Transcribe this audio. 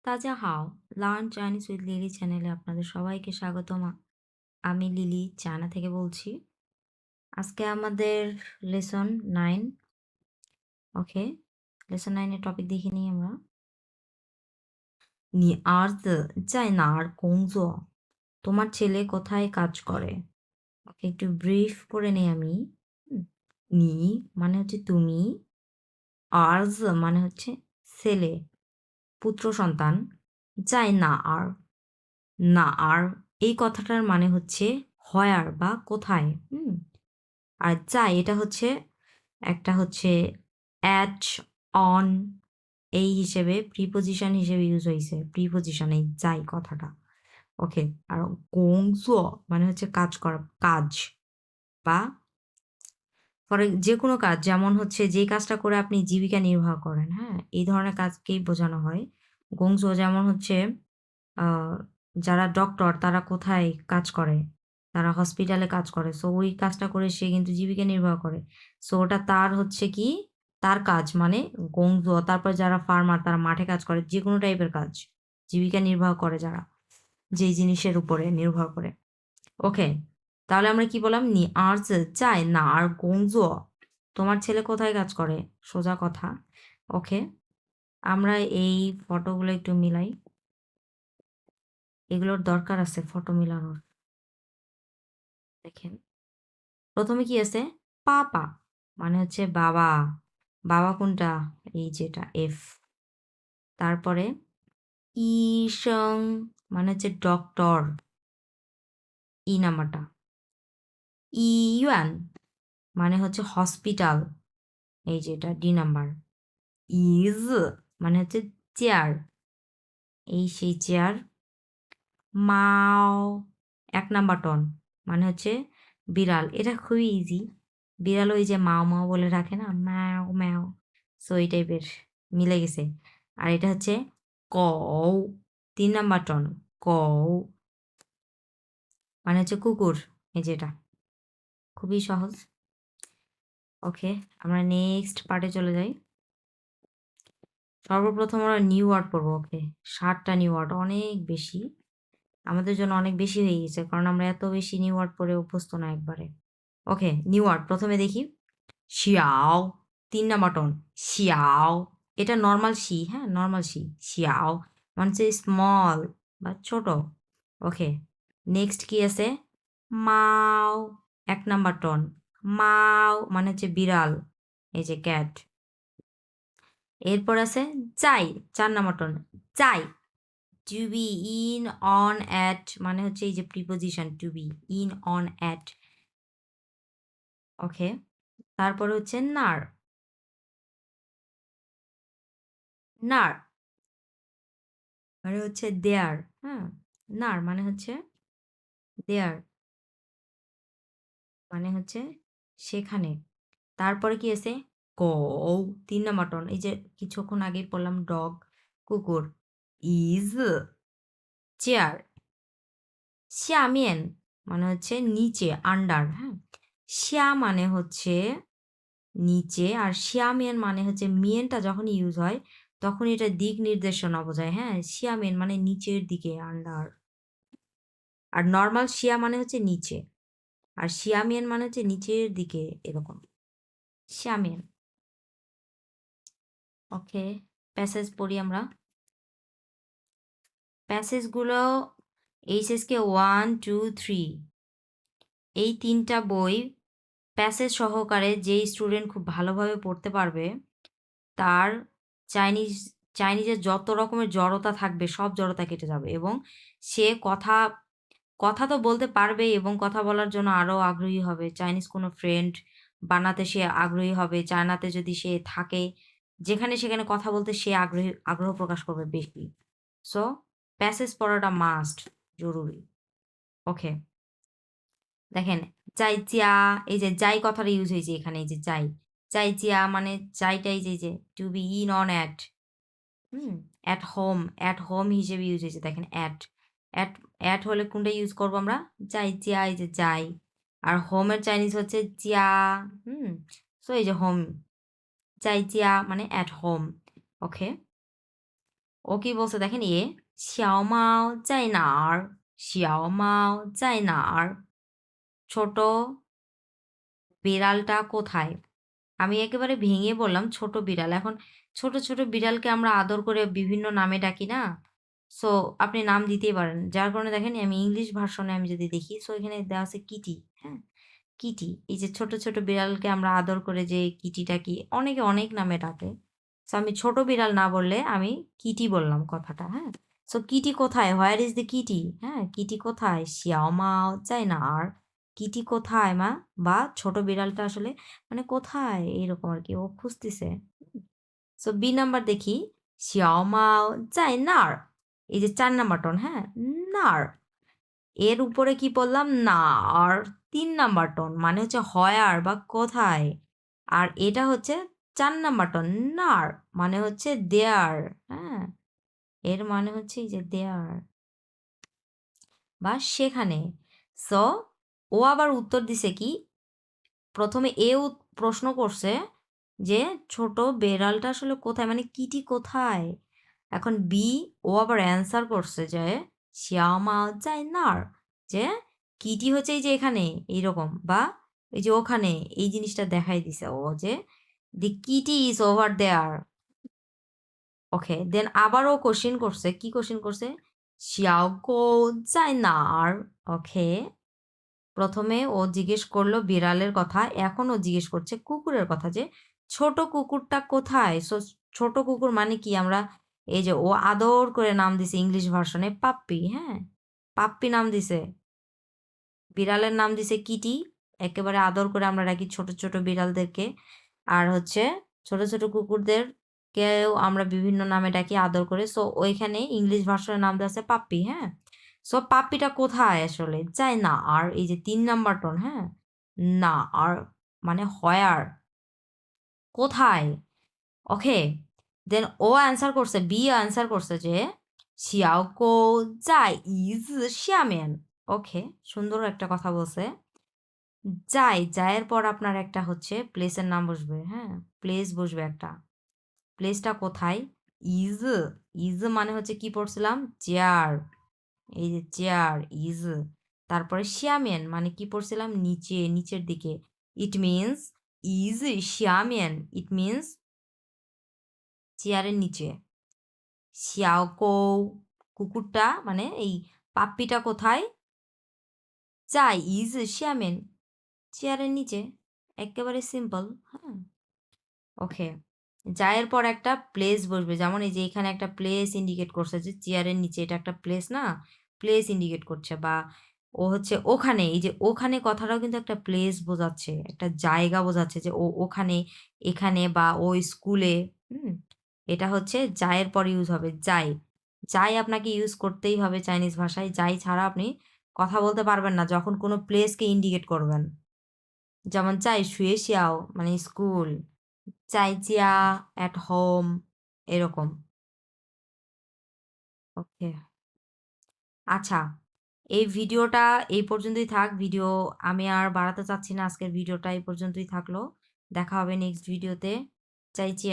তাজা হাও learn Chinese with lily চ্যানেলে আপনাদের সবাইকে স্বাগতম। আমি লিলি চায়না থেকে বলছি। আজকে আমাদের লেসন 9। ওকে, লেসন 9 এর টপিক দেখে নিই আমরা। নি আর্জ চাই না আর কোংজো, তোমার ছেলে কোথায় কাজ করে? ওকে, একটু ব্রিফ করে নেই আমি। হুম, নি মানে হচ্ছে তুমি, আর্জ মানে হচ্ছে ছেলে, পুত্র সন্তান, চাই না আর, না আর এই কথাটার মানে হচ্ছে হোয়ার বা কোথায়। আর যাই এটা হচ্ছে একটা হচ্ছে অ্যাট, অন এই হিসেবে প্রিপোজিশন হিসেবে ইউজ হয়েছে। প্রিপোজিশন এই যাই কথাটা। ওকে, আর গোংজো মানে হচ্ছে কাজ করা, কাজ বা ফর যে কোনো কাজ, যেমন হচ্ছে যে কাজটা করে আপনি জীবিকা নির্বাহ করেন, হ্যাঁ, এই ধরনের কাজকেই বোঝানো হয় গোংজো। যেমন হচ্ছে আহ, যারা ডক্টর তারা কোথায় কাজ করে? তারা হসপিটালে কাজ করে। সো ওই কাজটা করে সে কিন্তু জীবিকা নির্বাহ করে। সো ওটা তার হচ্ছে কি, তার কাজ মানে গোংজো। তারপর যারা ফার্মার তারা মাঠে কাজ করে, যে কোনো টাইপের কাজ জীবিকা নির্বাহ করে যারা, যেই জিনিসের উপরে নির্ভর করে। ওকে, তাহলে আমরা কি বললাম? নি আর্জ চায় না আর গোংজো, তোমার ছেলে কোথায় কাজ করে? সোজা কথা। ওকে, আমরা এই ফটোগুলো একটু মিলাই। এগুলোর দরকার আছে ফটো মিলানোর। দেখেন, প্রথমে কি আছে? পাপা মানে হচ্ছে বাবা। বাবা কোনটা? এই যেটা এফ। তারপরে ইসং মানে হচ্ছে ডক্টর, ই নাম্বারটা। ইউয়ান মানে হচ্ছে হসপিটাল, এই যেটা ডি নাম্বার। ইজ মানে হচ্ছে চেয়ার, এই সেই চেয়ার। মাও এক নাম্বার টন মানে হচ্ছে বিড়াল। এটা খুবই ইজি। বিড়াল ওই যে মাও মাও বলে রাখে না, ম্যাও ম্যাও। সো এই টাইপের মিলে গেছে। আর এটা হচ্ছে কও, 3 নাম্বার টন। কও মানে হচ্ছে কুকুর, এই যেটা। খুবই সহজ। ওকে, আমরা নেক্সট পার্টে চলে যাই। সর্বপ্রথম আমরা নিউ ওয়ার্ড পড়বো। ওকে, 7টা নিউ ওয়ার্ড, অনেক বেশি আমাদের জন্য, অনেক বেশি হয়ে গেছে, কারণ আমরা এত বেশি নিউ ওয়ার্ড পড়ে অভ্যস্ত না একবারে। ওকে, নিউ ওয়ার্ড প্রথমে দেখি। শিয়াও, 3 নাম্বার টন। শিয়াও, এটা নর্মাল শি, হ্যাঁ, নর্মাল শি। শিয়াও মানে হচ্ছে স্মল বা ছোট। ওকে, নেক্সট কি আছে? মাও, 1 নাম্বার টন। মাও মানে হচ্ছে বিড়াল, এই যে ক্যাট। এরপর আছে চাই, 4 নাম্বার টন। চাই, to be in on at মানে হচ্ছে এই যে preposition to be in on at. Okay, তারপর হচ্ছে নার। নার মানে হচ্ছে দেয়ার, হ্যাঁ। নার মানে হচ্ছে দেয়ার, মানে হচ্ছে সেখানে। তারপরে কি আছে? কৌ, 3 নাম্বার টন। এই যে কিছুক্ষণ আগেই পড়লাম ডগ, কুকুর। Is chair. শ্যামিয়েন মানে হচ্ছে নিচে, আন্ডার, হ্যাঁ। শ্যা মানে হচ্ছে নিচে, আর শিয়ামেন মানে হচ্ছে মিয়েনটা যখন ইউজ হয় তখন এটা দিক নির্দেশনা বোঝায়, হ্যাঁ। শিয়ামেন মানে নিচের দিকে, আন্ডার। আর নর্মাল শিয়া মানে হচ্ছে নিচে, আর শিয়ামিয়ান মানে হচ্ছে নিচের দিকে, এরকম শিয়ামিয়ান। ওকে, প্যাসেজ পড়ি আমরা। প্যাসেজগুলো এইচএসকে 1, 2, 3 এই 3টা বই প্যাসেজ সহকারে যেই স্টুডেন্ট খুব ভালোভাবে পড়তে পারবে তার চাইনিজ চাইনিজের যত রকমের জড়তা থাকবে সব জড়তা কেটে যাবে, এবং সে কথা কথা তো বলতে পারবে এবং কথা বলার জন্য আরও আগ্রহী হবে। চাইনিজ কোনো ফ্রেন্ড বানাতে সে আগ্রহী হবে। চায়নাতে যদি সে থাকে, যেখানে সেখানে কথা বলতে সে আগ্রহ প্রকাশ করবে বেশি। সো প্যাসেজ পড়াটা মাস্ট, জরুরি। ওকে, দেখেন, চাই চিয়া, এই যে যাই কথাটা ইউজ হয়েছে এখানে, এই যে যাই, চাই চিয়া মানে চাইটাই যে to be in on at, at home, at home হিসেবে ইউজ হয়েছে। দেখেন, অ্যাট অ্যাট অ্যাট হলে কোনটা ইউজ করবো আমরা? যাই চিয়া, এই যে যাই। আর হোমের চাইনিজ হচ্ছে চিয়া। সো এই যে হোম, চাই চিয়া মানে অ্যাট হোম। ওকে, ও কি বলছে দেখেন xiao mao 在哪儿 xiao mao 在哪儿 ছোট বিড়ালটা কোথায়? আমি একেবারে ভেঙে বললাম ছোট বিড়াল। এখন ছোট, ছোট বিড়ালকে আমরা আদর করে বিভিন্ন নামে ডাকি না? সো আপনি নাম দিতেই পারেন। যার কারণে দেখেন আমি ইংলিশ ভার্সনে আমি যদি দেখি সো এখানে দেওয়া আছে কিটি, হ্যাঁ? কিটি। এই যে ছোট, ছোট বিড়ালকে আমরা আদর করে যে কিটি ডাকি, অনেকে অনেক নামে ডাকে। সো আমি ছোট বিড়াল না বললে আমি কিটি বললাম কথাটা, হ্যাঁ? সো কিটি কোথায়? হোয়ার ইস দ্য কিটি? হ্যাঁ? কিটি কোথায়? 小猫在哪儿 কিটি কোথায় মা? বা ছোট বিড়ালটা আসলে মানে কোথায়? এইরকম আরকি। ও খুঁজতেছে। সো বি নাম্বার দেখি, 小猫在那儿 এই যে ৪ নাম্বার টন, হ্যাঁ? 那儿এর উপরে কি পড়লাম? না আর ৩ নাম্বার টোন মানে হচ্ছে হোয়ার বা কোথায়। আর এটা হচ্ছে ৪ নাম্বার টোন নার মানে হচ্ছে দেয়ার, হ্যাঁ? এর মানে হচ্ছে এই যে দেয়ার বা সেখানে। সো ও আবার উত্তর দিছে কি? প্রথমে প্রশ্ন করছে যে ছোট বেড়ালটা আসলে কোথায়? মানে কিটি কোথায়? এখন বি ও আবার অ্যান্সার করছে যে 'শ্যামা যায় নার' যে কিটি হচ্ছে এই যে এখানে এইরকম বা এই যে ওখানে এই জিনিসটা দেখাই দিছে ও যে 'দি কিটি ইজ ওভার দেয়ার' ওকে। দেন আবার ও কোয়েশ্চেন করছে। কি কোয়েশ্চেন করছে? 'শ্যাও গো যায় নার' ওকে। প্রথমে ও জিজ্ঞেস করলো বিড়ালের কথা। এখন ও জিজ্ঞেস করছে কুকুরের কথা যে, "ছোট কুকুরটা কোথায়?" সো ছোট কুকুর মানে কি আমরা এই যে ও আদর করে নাম দিছে ইংলিশ ভার্সনে পাপ্পি, হ্যাঁ? পাপ্পি নাম দিছে। বিড়ালের নাম দিছে কিটি। একেবারে আদর করে আমরা ডাকি ছোট, ছোট বিড়ালদেরকে। আর হচ্ছে ছোট, ছোট কুকুরদেরকেও আমরা বিভিন্ন নামে ডাকি আদর করে। সো ওইখানে ইংলিশ ভার্সনের নাম দেওয়া আছে পাপ্পি, হ্যাঁ? সো পাপ্পিটা কোথায় আসলে? যায় না। আর এই যে ৩ নাম্বার টোন, হ্যাঁ? না আর মানে হোয়ার? কোথায়? ওকে। দেন ও অ্যান্সার করছে, বি অ্যান্সার করছে যে 小狗在椅子下面 ওকে, সুন্দর একটা কথা বলছে। যায়ের পর আপনার একটা হচ্ছে প্লেসের নাম বসবে, হ্যাঁ? প্লেস বসবে একটা। প্লেসটা কোথায়? ইজ, ইজ মানে হচ্ছে কি পড়ছিলাম? চেয়ার। এই যে চেয়ার, ইজ। তারপরে শ্যামেন মানে কি পড়ছিলাম? নিচে, নিচের দিকে। ইট মিনস ইজ শ্যামেন। ইট মিনস চেয়ারের নিচে। 小狗 কুকুরটা মানে এই পাপ্পিটা কোথায়? 在椅子下面 চেয়ারের নিচে। এক্কেবারে সিম্পল, হ্যাঁ? ওকে। যায়ের পর একটা প্লেস বসবে। যেমন এই যে এখানে একটা প্লেস ইন্ডিকেট করছে যে চেয়ারের নিচে এটা একটা প্লেস না? প্লেস ইন্ডিকেট করছে বা ও হচ্ছে ওখানে, এই যে ওখানে কথাটাও কিন্তু একটা প্লেস বোঝাচ্ছে। একটা জায়গা বোঝাচ্ছে যে ও ওখানে, এখানে বা ও স্কুলে, হুম? এটা হচ্ছে যায়ের পর ইউজ হবে যাই। যাই আপনাকে ইউজ করতেই হবে চাইনিজ ভাষায়। যাই ছাড়া আপনি কথা বলতে পারবেন না যখন কোনো প্লেসকে ইন্ডিকেট করবেন। যেমন 在学校 মানে স্কুল, 在家 at home এরকম। ওকে। আচ্ছা, এই ভিডিওটা এই পর্যন্তই থাক। আমি আর বাড়াতে চাচ্ছি না। আজকের ভিডিওটা এই পর্যন্তই থাকলো। দেখা হবে নেক্সট ভিডিওতে। 再见